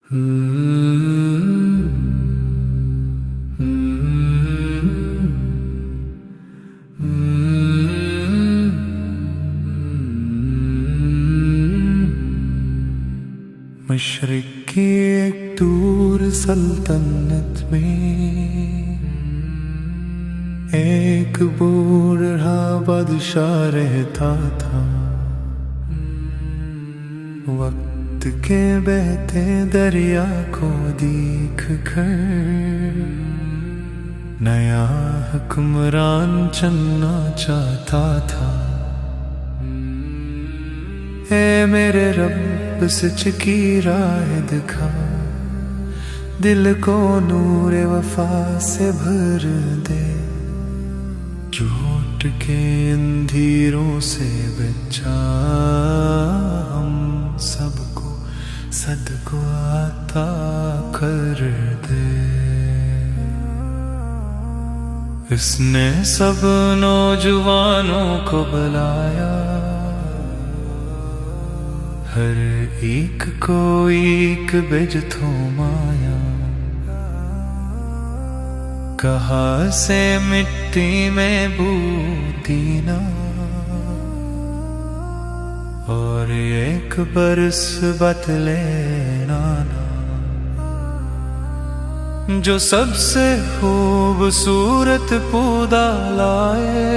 मशरिक़ की एक दूर सल्तनत में एक बूढ़ा बादशाह रहता था। वक्त के बहते दरिया को देख कर नया हुक्मरान चुनना चाहता था। ऐ मेरे रब सच की राह दिखा, दिल को नूर वफा से भर दे, झूठ के अंधेरों से बचा हम सबको सदको अता कर दे। इसने सब नौजवानों को बुलाया, हर एक को एक बिज थोमाया। कहा से मिट्टी में बूती ना, और एक बरस बतले नाना। जो सबसे खूबसूरत पौधा लाए,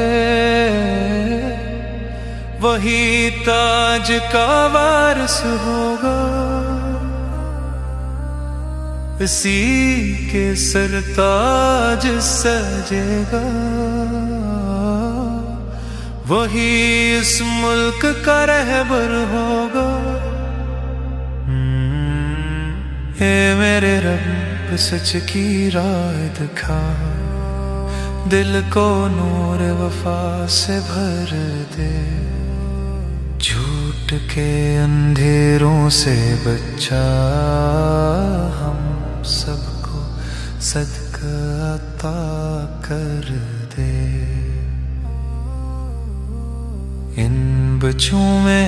वही ताज का वारिस होगा। इसी के सर ताज सजेगा, वही इस मुल्क का रहबर होगा। हे मेरे रब सच की राह दिखा, दिल को नूर वफा से भर दे, झूठ के अंधेरों से बचा हम सबको सदका अता कर दे। इन बच्चों में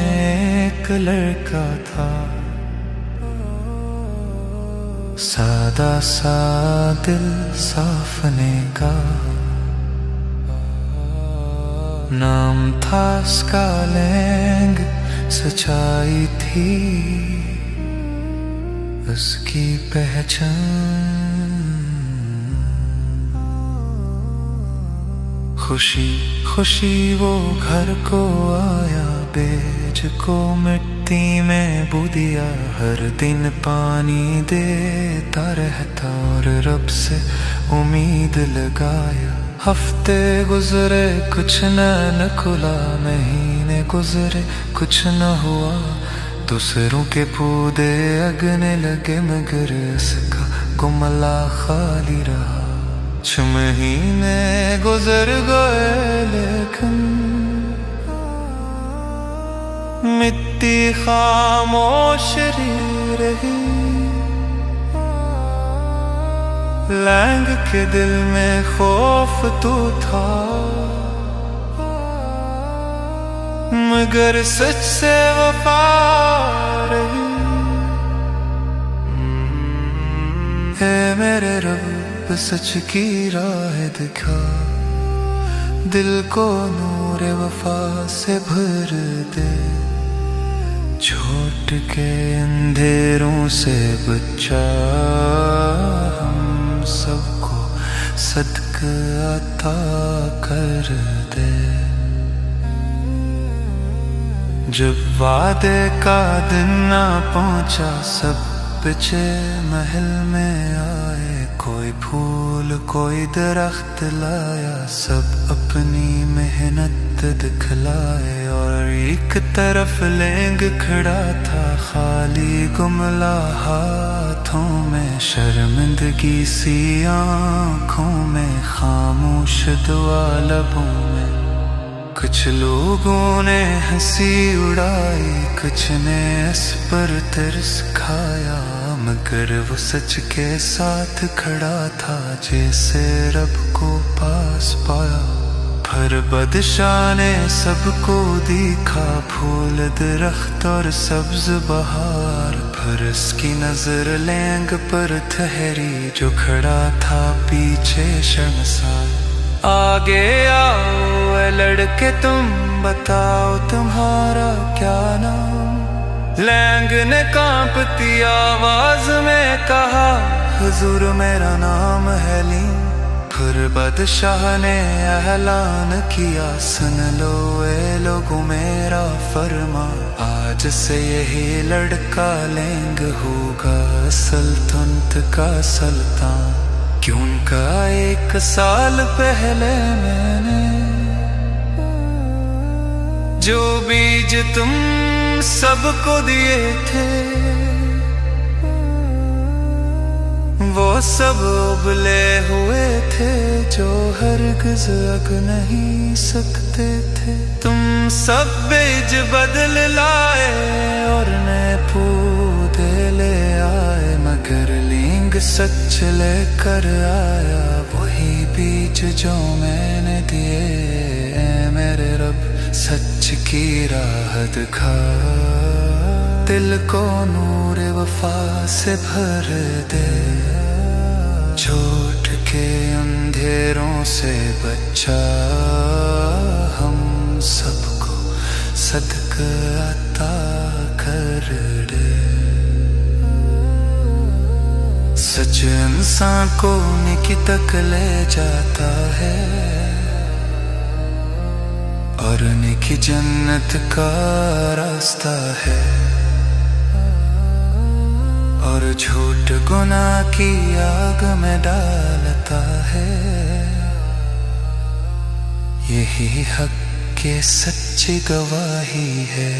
एक लड़का था, सादा सा दिल साफ नेका। नाम था उसका लैंग, सच्चाई थी उसकी पहचान। खुशी खुशी वो घर को आया, बेज को मिट्टी में बो दिया। हर दिन पानी देता रहता और रब से उम्मीद लगाया। हफ्ते गुजरे कुछ न खुला, महीने गुजरे कुछ न हुआ। दूसरों के पौधे अगने लगे मगर इसका गुमला खाली रहा। 6 महीने गुजर गए लेकिन मिट्टी खामोश रही। लैंग के दिल में खौफ तो था, मगर सच से वफा रही। है मेरे रब सच की राह दिखा, दिल को नूर वफा से भर दे, झूठ के अंधेरों से बचा हम सबको सदका अता कर दे। जब वादे का दिन ना पहुंचा, सब पिछे महल में आए। कोई फूल कोई दरख्त लाया, सब अपनी मेहनत दिखलाए। और एक तरफ लेंग खड़ा था, खाली गुमला हाथों में, शर्मिंदगी सी आँखों में, खामोश दुआ लबों में। कुछ लोगों ने हंसी उड़ाई, कुछ ने इस पर तरस खाया। मगर वो सच के साथ खड़ा था, जैसे रब को पास पाया। पर बादशाह ने सबको दिखा, फूल दरख्त और सब्ज बहार। और इसकी नजर लैंग पर ठहरी जो खड़ा था पीछे शर्मसार। आगे आओ ए लड़के तुम बताओ तुम्हारा क्या नाम। लैंग ने कांपती आवाज में कहा हुजूर मेरा नाम है लीम। फिर बादशाह ने ऐलान किया सुन लो ए लोगों मेरा फरमा। आज से यही लड़का लैंग होगा सल्तनत का सुल्तान। क्यों का 1 साल पहले मैंने जो बीज तुम सबको दिए थे वो सब उबले हुए थे जो हरगिज़ अग नहीं सकते थे। तुम सब बीज बदल लाए और नए पौधे ले आए मगर लींग सच लेकर आया वही बीज जो मैंने दिए। मेरे रब सच की राह दिखा दिल को नूर वफा से भर दे। छोट के अंधेरों से बचा हम सबको सदका अता कर दे। सच इंसान को नेकी तक ले जाता है और नेकी जन्नत का रास्ता है। और झूठ गुनाह की आग में डालता है। यही हक के सच्ची गवाही है।